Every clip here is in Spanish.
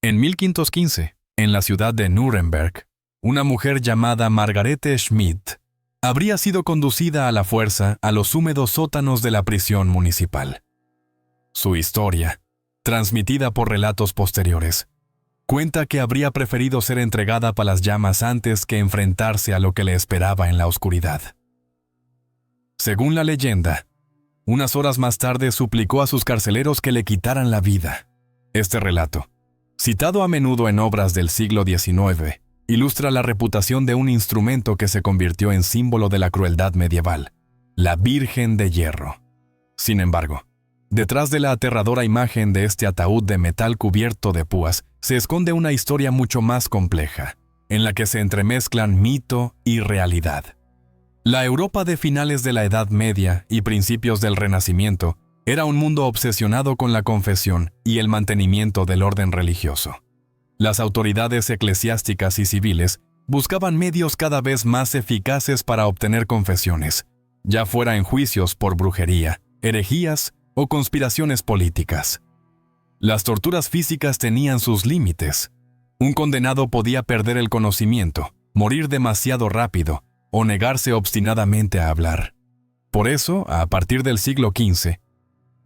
En 1515, en la ciudad de Nuremberg, una mujer llamada Margarete Schmidt habría sido conducida a la fuerza a los húmedos sótanos de la prisión municipal. Su historia, transmitida por relatos posteriores, cuenta que habría preferido ser entregada para las llamas antes que enfrentarse a lo que le esperaba en la oscuridad. Según la leyenda, unas horas más tarde suplicó a sus carceleros que le quitaran la vida. Este relato, citado a menudo en obras del siglo XIX, ilustra la reputación de un instrumento que se convirtió en símbolo de la crueldad medieval, la Virgen de Hierro. Sin embargo, detrás de la aterradora imagen de este ataúd de metal cubierto de púas se esconde una historia mucho más compleja, en la que se entremezclan mito y realidad. La Europa de finales de la Edad Media y principios del Renacimiento era un mundo obsesionado con la confesión y el mantenimiento del orden religioso. Las autoridades eclesiásticas y civiles buscaban medios cada vez más eficaces para obtener confesiones, ya fuera en juicios por brujería, herejías o conspiraciones políticas. Las torturas físicas tenían sus límites. Un condenado podía perder el conocimiento, morir demasiado rápido o negarse obstinadamente a hablar. Por eso, a partir del siglo XV,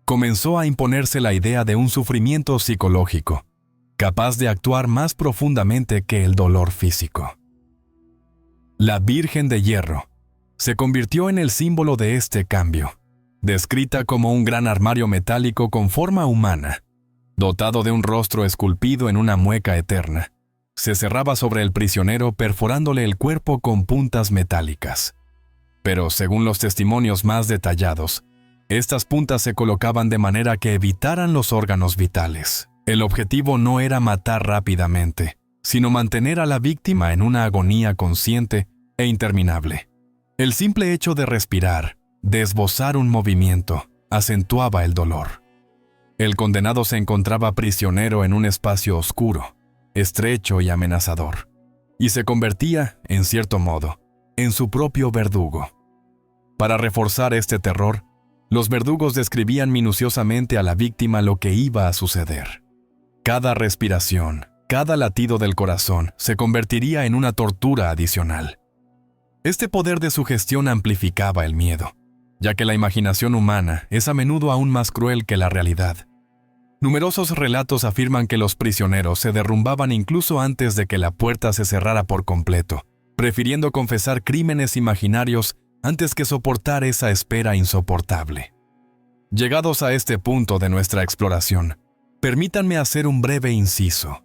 comenzó a imponerse la idea de un sufrimiento psicológico, capaz de actuar más profundamente que el dolor físico. La Virgen de Hierro se convirtió en el símbolo de este cambio, descrita como un gran armario metálico con forma humana, dotado de un rostro esculpido en una mueca eterna. Se cerraba sobre el prisionero perforándole el cuerpo con puntas metálicas. Pero según los testimonios más detallados, estas puntas se colocaban de manera que evitaran los órganos vitales. El objetivo no era matar rápidamente, sino mantener a la víctima en una agonía consciente e interminable. El simple hecho de respirar, de esbozar un movimiento, acentuaba el dolor. El condenado se encontraba prisionero en un espacio oscuro, estrecho y amenazador, y se convertía, en cierto modo, en su propio verdugo. Para reforzar este terror, los verdugos describían minuciosamente a la víctima lo que iba a suceder. Cada respiración, cada latido del corazón se convertiría en una tortura adicional. Este poder de sugestión amplificaba el miedo, ya que la imaginación humana es a menudo aún más cruel que la realidad. Numerosos relatos afirman que los prisioneros se derrumbaban incluso antes de que la puerta se cerrara por completo, prefiriendo confesar crímenes imaginarios antes que soportar esa espera insoportable. Llegados a este punto de nuestra exploración, permítanme hacer un breve inciso.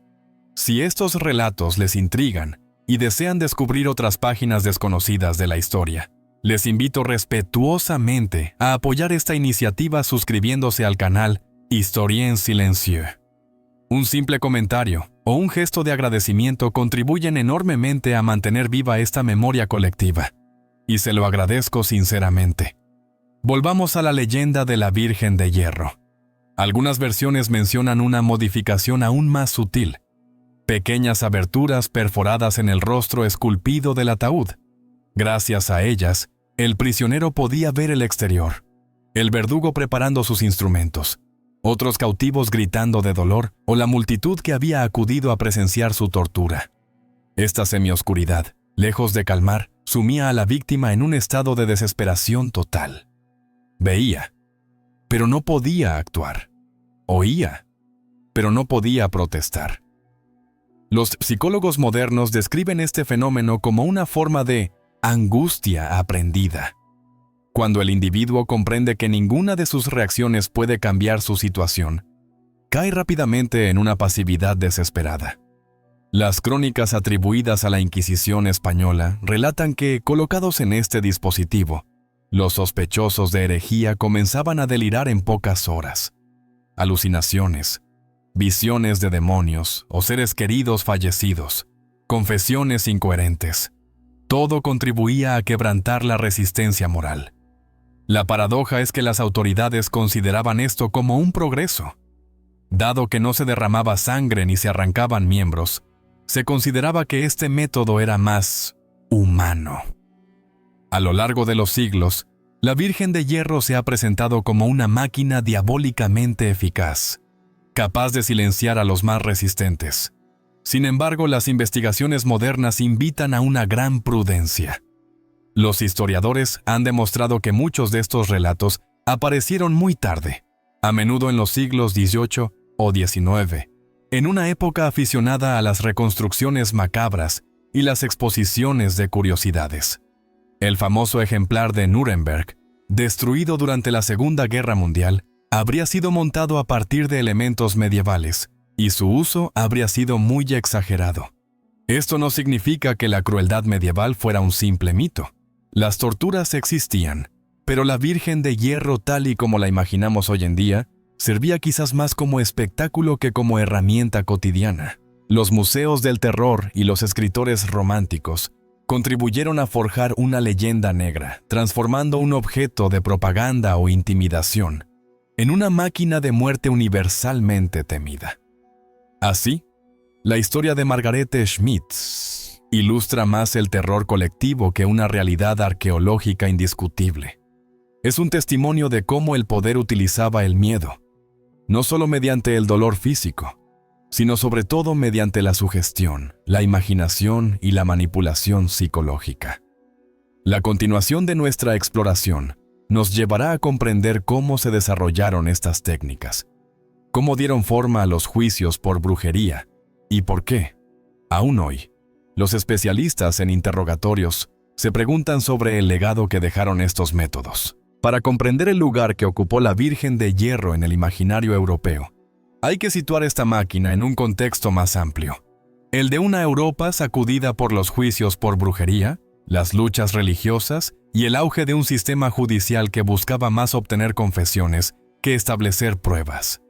Si estos relatos les intrigan y desean descubrir otras páginas desconocidas de la historia, les invito respetuosamente a apoyar esta iniciativa suscribiéndose al canal Historien Silencieux. Un simple comentario o un gesto de agradecimiento contribuyen enormemente a mantener viva esta memoria colectiva, y se lo agradezco sinceramente. Volvamos a la leyenda de la Virgen de Hierro. Algunas versiones mencionan una modificación aún más sutil: pequeñas aberturas perforadas en el rostro esculpido del ataúd. Gracias a ellas, el prisionero podía ver el exterior, el verdugo preparando sus instrumentos, otros cautivos gritando de dolor o la multitud que había acudido a presenciar su tortura. Esta semioscuridad, lejos de calmar, sumía a la víctima en un estado de desesperación total. Veía, pero no podía actuar. Oía, pero no podía protestar. Los psicólogos modernos describen este fenómeno como una forma de angustia aprendida. Cuando el individuo comprende que ninguna de sus reacciones puede cambiar su situación, cae rápidamente en una pasividad desesperada. Las crónicas atribuidas a la Inquisición española relatan que, colocados en este dispositivo, los sospechosos de herejía comenzaban a delirar en pocas horas. Alucinaciones, visiones de demonios o seres queridos fallecidos, confesiones incoherentes. Todo contribuía a quebrantar la resistencia moral. La paradoja es que las autoridades consideraban esto como un progreso. Dado que no se derramaba sangre ni se arrancaban miembros, se consideraba que este método era más humano. A lo largo de los siglos, la Virgen de Hierro se ha presentado como una máquina diabólicamente eficaz, capaz de silenciar a los más resistentes. Sin embargo, las investigaciones modernas invitan a una gran prudencia. Los historiadores han demostrado que muchos de estos relatos aparecieron muy tarde, a menudo en los siglos XVIII o XIX, en una época aficionada a las reconstrucciones macabras y las exposiciones de curiosidades. El famoso ejemplar de Nuremberg, destruido durante la Segunda Guerra Mundial, habría sido montado a partir de elementos medievales, y su uso habría sido muy exagerado. Esto no significa que la crueldad medieval fuera un simple mito. Las torturas existían, pero la Virgen de Hierro, tal y como la imaginamos hoy en día, servía quizás más como espectáculo que como herramienta cotidiana. Los museos del terror y los escritores románticos contribuyeron a forjar una leyenda negra, transformando un objeto de propaganda o intimidación en una máquina de muerte universalmente temida. Así, la historia de Margarete Schmidt ilustra más el terror colectivo que una realidad arqueológica indiscutible. Es un testimonio de cómo el poder utilizaba el miedo, no solo mediante el dolor físico, sino sobre todo mediante la sugestión, la imaginación y la manipulación psicológica. La continuación de nuestra exploración nos llevará a comprender cómo se desarrollaron estas técnicas, cómo dieron forma a los juicios por brujería y por qué, aún hoy, los especialistas en interrogatorios se preguntan sobre el legado que dejaron estos métodos. Para comprender el lugar que ocupó la Virgen de Hierro en el imaginario europeo, hay que situar esta máquina en un contexto más amplio, el de una Europa sacudida por los juicios por brujería, las luchas religiosas y el auge de un sistema judicial que buscaba más obtener confesiones que establecer pruebas.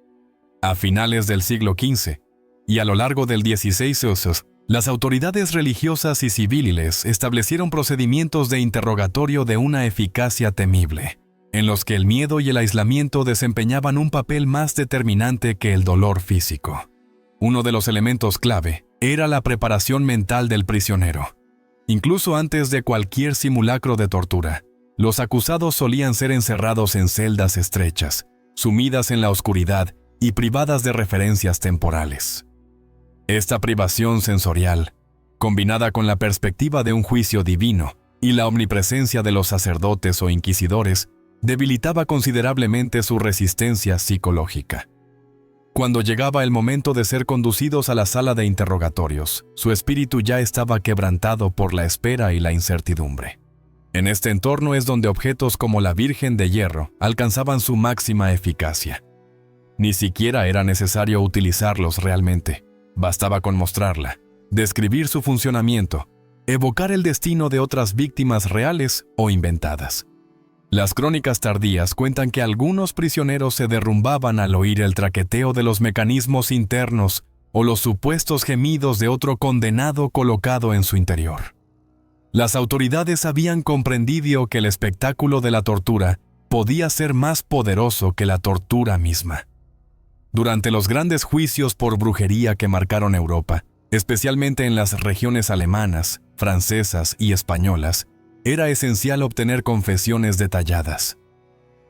A finales del siglo XV y a lo largo del XVI, las autoridades religiosas y civiles establecieron procedimientos de interrogatorio de una eficacia temible, en los que el miedo y el aislamiento desempeñaban un papel más determinante que el dolor físico. Uno de los elementos clave era la preparación mental del prisionero. Incluso antes de cualquier simulacro de tortura, los acusados solían ser encerrados en celdas estrechas, sumidas en la oscuridad y privadas de referencias temporales. Esta privación sensorial, combinada con la perspectiva de un juicio divino y la omnipresencia de los sacerdotes o inquisidores, debilitaba considerablemente su resistencia psicológica. Cuando llegaba el momento de ser conducidos a la sala de interrogatorios, su espíritu ya estaba quebrantado por la espera y la incertidumbre. En este entorno es donde objetos como la Virgen de Hierro alcanzaban su máxima eficacia. Ni siquiera era necesario utilizarlos realmente. Bastaba con mostrarla, describir su funcionamiento, evocar el destino de otras víctimas reales o inventadas. Las crónicas tardías cuentan que algunos prisioneros se derrumbaban al oír el traqueteo de los mecanismos internos o los supuestos gemidos de otro condenado colocado en su interior. Las autoridades habían comprendido que el espectáculo de la tortura podía ser más poderoso que la tortura misma. Durante los grandes juicios por brujería que marcaron Europa, especialmente en las regiones alemanas, francesas y españolas, era esencial obtener confesiones detalladas.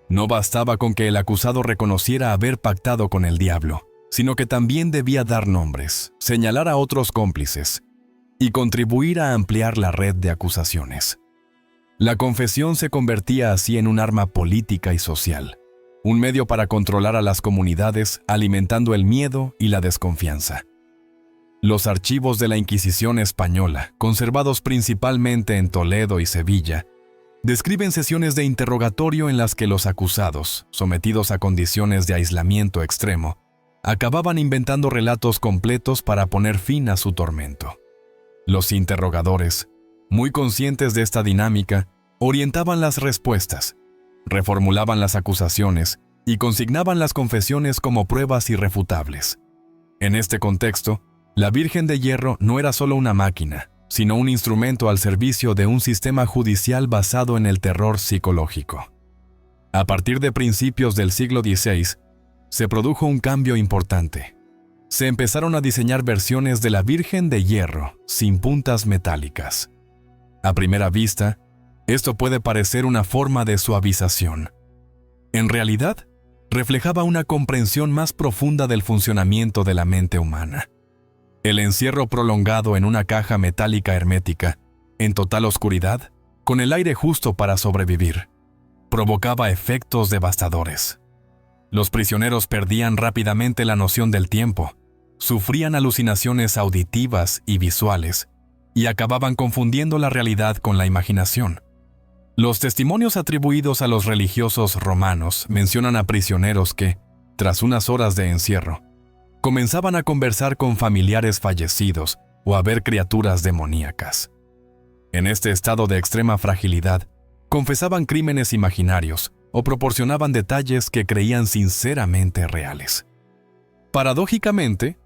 No bastaba con que el acusado reconociera haber pactado con el diablo, sino que también debía dar nombres, señalar a otros cómplices y contribuir a ampliar la red de acusaciones. La confesión se convertía así en un arma política y social, un medio para controlar a las comunidades, alimentando el miedo y la desconfianza. Los archivos de la Inquisición española, conservados principalmente en Toledo y Sevilla, describen sesiones de interrogatorio en las que los acusados, sometidos a condiciones de aislamiento extremo, acababan inventando relatos completos para poner fin a su tormento. Los interrogadores, muy conscientes de esta dinámica, orientaban las respuestas, reformulaban las acusaciones y consignaban las confesiones como pruebas irrefutables. En este contexto, la Virgen de Hierro no era solo una máquina, sino un instrumento al servicio de un sistema judicial basado en el terror psicológico. A partir de principios del siglo XVI, se produjo un cambio importante. Se empezaron a diseñar versiones de la Virgen de Hierro sin puntas metálicas. A primera vista, esto puede parecer una forma de suavización. En realidad, reflejaba una comprensión más profunda del funcionamiento de la mente humana. El encierro prolongado en una caja metálica hermética, en total oscuridad, con el aire justo para sobrevivir, provocaba efectos devastadores. Los prisioneros perdían rápidamente la noción del tiempo, sufrían alucinaciones auditivas y visuales, y acababan confundiendo la realidad con la imaginación. Los testimonios atribuidos a los religiosos romanos mencionan a prisioneros que, tras unas horas de encierro, comenzaban a conversar con familiares fallecidos o a ver criaturas demoníacas. En este estado de extrema fragilidad, confesaban crímenes imaginarios o proporcionaban detalles que creían sinceramente reales. Paradójicamente,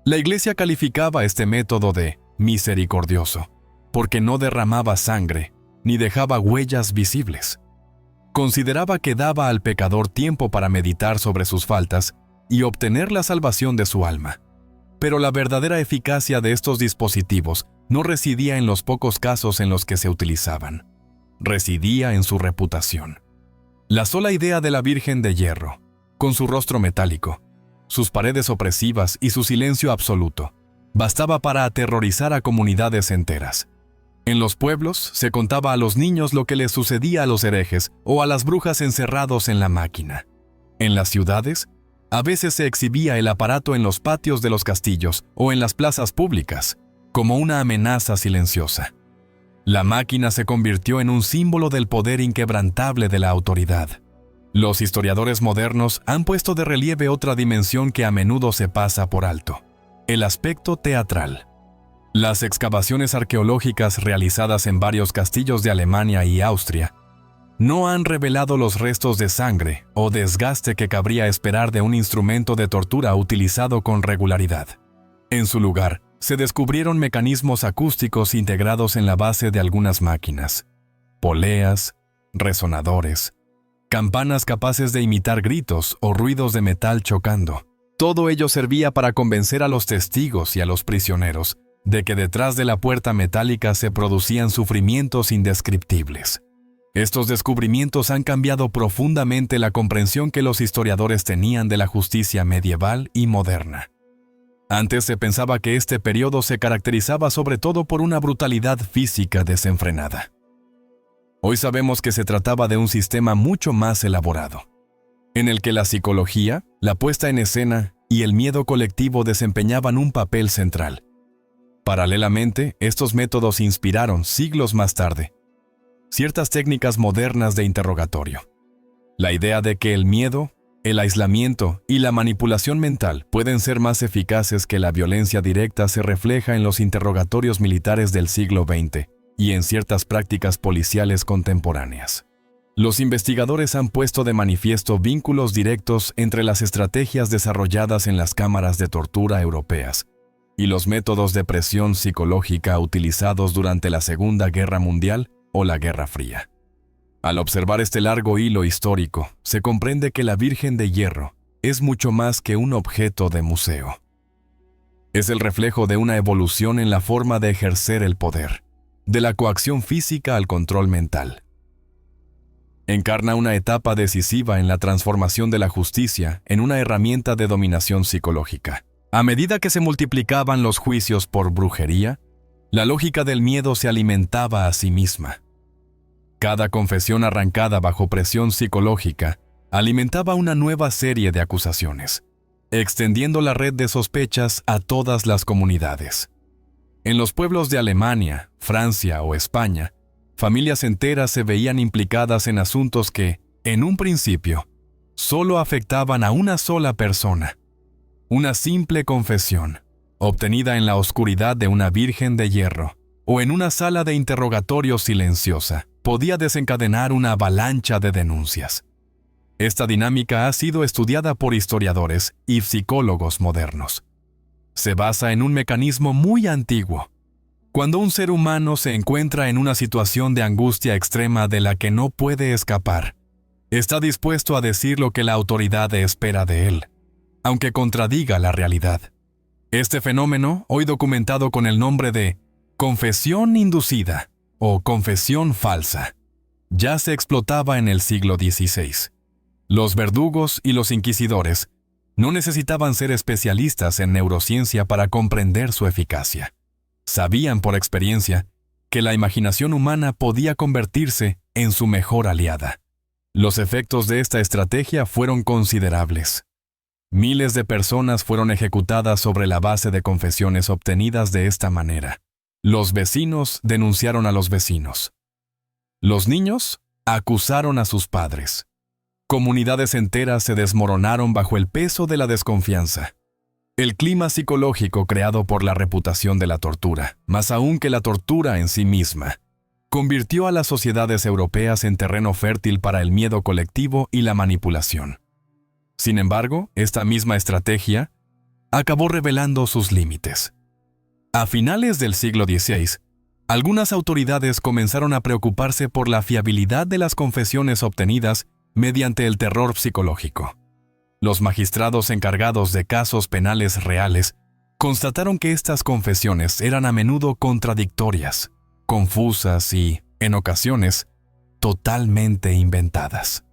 la Iglesia calificaba este método de misericordioso, porque no derramaba sangre ni dejaba huellas visibles. Consideraba que daba al pecador tiempo para meditar sobre sus faltas y obtener la salvación de su alma. Pero la verdadera eficacia de estos dispositivos no residía en los pocos casos en los que se utilizaban. Residía en su reputación. La sola idea de la Virgen de Hierro, con su rostro metálico, sus paredes opresivas y su silencio absoluto, bastaba para aterrorizar a comunidades enteras. En los pueblos se contaba a los niños lo que les sucedía a los herejes o a las brujas encerrados en la máquina. En las ciudades, a veces se exhibía el aparato en los patios de los castillos o en las plazas públicas, como una amenaza silenciosa. La máquina se convirtió en un símbolo del poder inquebrantable de la autoridad. Los historiadores modernos han puesto de relieve otra dimensión que a menudo se pasa por alto: el aspecto teatral. Las excavaciones arqueológicas realizadas en varios castillos de Alemania y Austria no han revelado los restos de sangre o desgaste que cabría esperar de un instrumento de tortura utilizado con regularidad. En su lugar, se descubrieron mecanismos acústicos integrados en la base de algunas máquinas: poleas, resonadores, campanas capaces de imitar gritos o ruidos de metal chocando. Todo ello servía para convencer a los testigos y a los prisioneros de que detrás de la puerta metálica se producían sufrimientos indescriptibles. Estos descubrimientos han cambiado profundamente la comprensión que los historiadores tenían de la justicia medieval y moderna. Antes se pensaba que este periodo se caracterizaba sobre todo por una brutalidad física desenfrenada. Hoy sabemos que se trataba de un sistema mucho más elaborado, en el que la psicología, la puesta en escena y el miedo colectivo desempeñaban un papel central. Paralelamente, estos métodos inspiraron, siglos más tarde, ciertas técnicas modernas de interrogatorio. La idea de que el miedo, el aislamiento y la manipulación mental pueden ser más eficaces que la violencia directa se refleja en los interrogatorios militares del siglo XX y en ciertas prácticas policiales contemporáneas. Los investigadores han puesto de manifiesto vínculos directos entre las estrategias desarrolladas en las cámaras de tortura europeas y los métodos de presión psicológica utilizados durante la Segunda Guerra Mundial o la Guerra Fría. Al observar este largo hilo histórico, se comprende que la Virgen de Hierro es mucho más que un objeto de museo. Es el reflejo de una evolución en la forma de ejercer el poder, de la coacción física al control mental. Encarna una etapa decisiva en la transformación de la justicia en una herramienta de dominación psicológica. A medida que se multiplicaban los juicios por brujería, la lógica del miedo se alimentaba a sí misma. Cada confesión arrancada bajo presión psicológica alimentaba una nueva serie de acusaciones, extendiendo la red de sospechas a todas las comunidades. En los pueblos de Alemania, Francia o España, familias enteras se veían implicadas en asuntos que, en un principio, solo afectaban a una sola persona. Una simple confesión, obtenida en la oscuridad de una Virgen de Hierro o en una sala de interrogatorio silenciosa, podía desencadenar una avalancha de denuncias. Esta dinámica ha sido estudiada por historiadores y psicólogos modernos. Se basa en un mecanismo muy antiguo. Cuando un ser humano se encuentra en una situación de angustia extrema de la que no puede escapar, está dispuesto a decir lo que la autoridad espera de él, aunque contradiga la realidad. Este fenómeno, hoy documentado con el nombre de confesión inducida o confesión falsa, ya se explotaba en el siglo XVI. Los verdugos y los inquisidores no necesitaban ser especialistas en neurociencia para comprender su eficacia. Sabían por experiencia que la imaginación humana podía convertirse en su mejor aliada. Los efectos de esta estrategia fueron considerables. Miles de personas fueron ejecutadas sobre la base de confesiones obtenidas de esta manera. Los vecinos denunciaron a los vecinos. Los niños acusaron a sus padres. Comunidades enteras se desmoronaron bajo el peso de la desconfianza. El clima psicológico creado por la reputación de la tortura, más aún que la tortura en sí misma, convirtió a las sociedades europeas en terreno fértil para el miedo colectivo y la manipulación. Sin embargo, esta misma estrategia acabó revelando sus límites. A finales del siglo XVI, algunas autoridades comenzaron a preocuparse por la fiabilidad de las confesiones obtenidas mediante el terror psicológico. Los magistrados encargados de casos penales reales constataron que estas confesiones eran a menudo contradictorias, confusas y, en ocasiones, totalmente inventadas.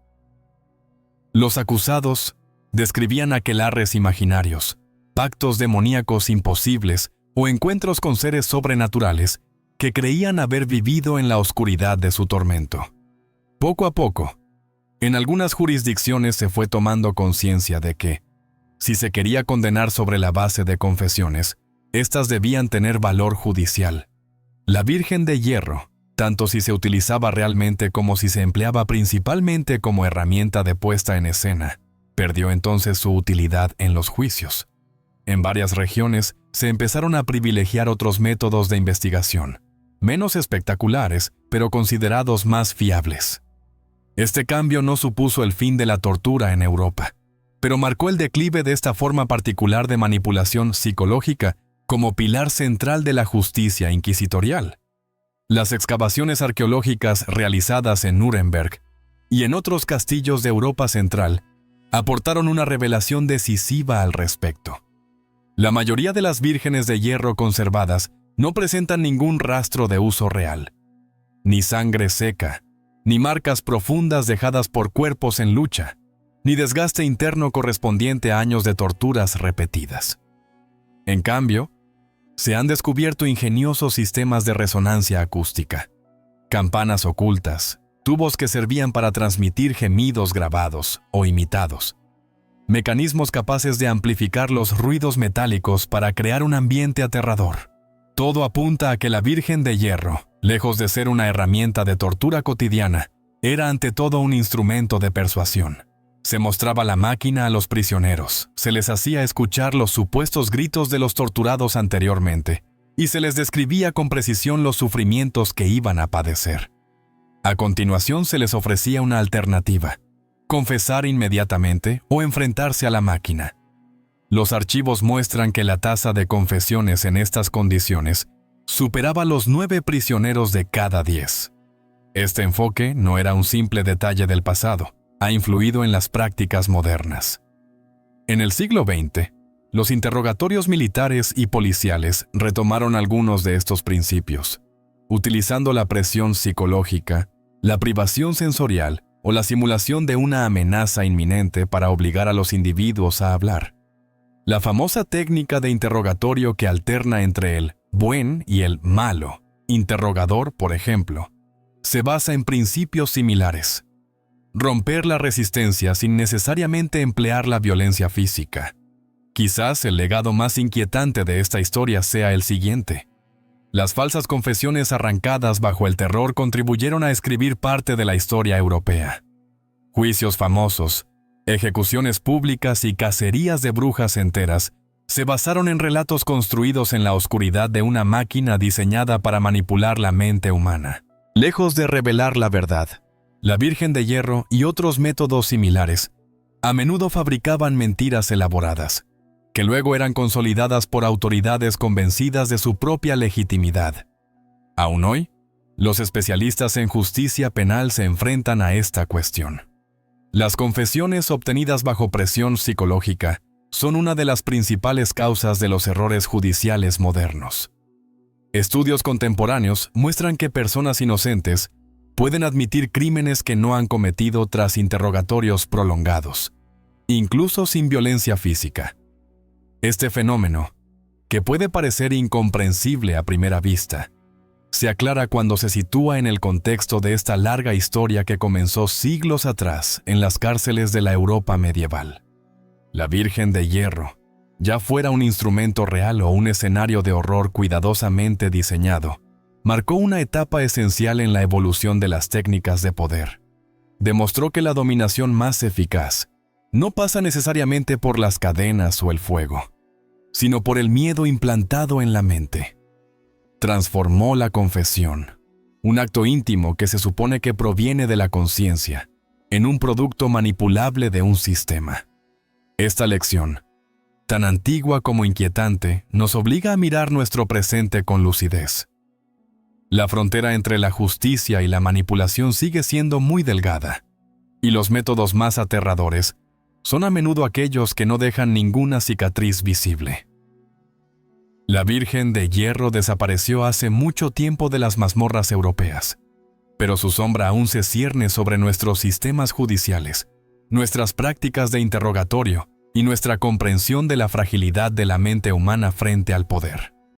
Los acusados describían aquelarres imaginarios, pactos demoníacos imposibles o encuentros con seres sobrenaturales que creían haber vivido en la oscuridad de su tormento. Poco a poco, en algunas jurisdicciones se fue tomando conciencia de que, si se quería condenar sobre la base de confesiones, éstas debían tener valor judicial. La Virgen de Hierro, tanto si se utilizaba realmente como si se empleaba principalmente como herramienta de puesta en escena, perdió entonces su utilidad en los juicios. En varias regiones se empezaron a privilegiar otros métodos de investigación, menos espectaculares, pero considerados más fiables. Este cambio no supuso el fin de la tortura en Europa, pero marcó el declive de esta forma particular de manipulación psicológica como pilar central de la justicia inquisitorial. Las excavaciones arqueológicas realizadas en Nuremberg y en otros castillos de Europa Central aportaron una revelación decisiva al respecto. La mayoría de las vírgenes de hierro conservadas no presentan ningún rastro de uso real, ni sangre seca, ni marcas profundas dejadas por cuerpos en lucha, ni desgaste interno correspondiente a años de torturas repetidas. En cambio, se han descubierto ingeniosos sistemas de resonancia acústica, campanas ocultas, tubos que servían para transmitir gemidos grabados o imitados, mecanismos capaces de amplificar los ruidos metálicos para crear un ambiente aterrador. Todo apunta a que la Virgen de Hierro, lejos de ser una herramienta de tortura cotidiana, era ante todo un instrumento de persuasión. Se mostraba la máquina a los prisioneros, se les hacía escuchar los supuestos gritos de los torturados anteriormente, y se les describía con precisión los sufrimientos que iban a padecer. A continuación se les ofrecía una alternativa: confesar inmediatamente o enfrentarse a la máquina. Los archivos muestran que la tasa de confesiones en estas condiciones superaba los 9 prisioneros de cada 10. Este enfoque no era un simple detalle del pasado, ha influido en las prácticas modernas. En el siglo XX, los interrogatorios militares y policiales retomaron algunos de estos principios, utilizando la presión psicológica, la privación sensorial o la simulación de una amenaza inminente para obligar a los individuos a hablar. La famosa técnica de interrogatorio que alterna entre el buen y el malo interrogador, por ejemplo, se basa en principios similares. Romper la resistencia sin necesariamente emplear la violencia física. Quizás el legado más inquietante de esta historia sea el siguiente. Las falsas confesiones arrancadas bajo el terror contribuyeron a escribir parte de la historia europea. Juicios famosos, ejecuciones públicas y cacerías de brujas enteras se basaron en relatos construidos en la oscuridad de una máquina diseñada para manipular la mente humana. Lejos de revelar la verdad, la Virgen de Hierro y otros métodos similares a menudo fabricaban mentiras elaboradas, que luego eran consolidadas por autoridades convencidas de su propia legitimidad. Aún hoy, los especialistas en justicia penal se enfrentan a esta cuestión. Las confesiones obtenidas bajo presión psicológica son una de las principales causas de los errores judiciales modernos. Estudios contemporáneos muestran que personas inocentes pueden admitir crímenes que no han cometido tras interrogatorios prolongados, incluso sin violencia física. Este fenómeno, que puede parecer incomprensible a primera vista, se aclara cuando se sitúa en el contexto de esta larga historia que comenzó siglos atrás en las cárceles de la Europa medieval. La Virgen de Hierro, ya fuera un instrumento real o un escenario de horror cuidadosamente diseñado, marcó una etapa esencial en la evolución de las técnicas de poder. Demostró que la dominación más eficaz no pasa necesariamente por las cadenas o el fuego, sino por el miedo implantado en la mente. Transformó la confesión, un acto íntimo que se supone que proviene de la conciencia, en un producto manipulable de un sistema. Esta lección, tan antigua como inquietante, nos obliga a mirar nuestro presente con lucidez. La frontera entre la justicia y la manipulación sigue siendo muy delgada, y los métodos más aterradores son a menudo aquellos que no dejan ninguna cicatriz visible. La Virgen de Hierro desapareció hace mucho tiempo de las mazmorras europeas, pero su sombra aún se cierne sobre nuestros sistemas judiciales, nuestras prácticas de interrogatorio y nuestra comprensión de la fragilidad de la mente humana frente al poder.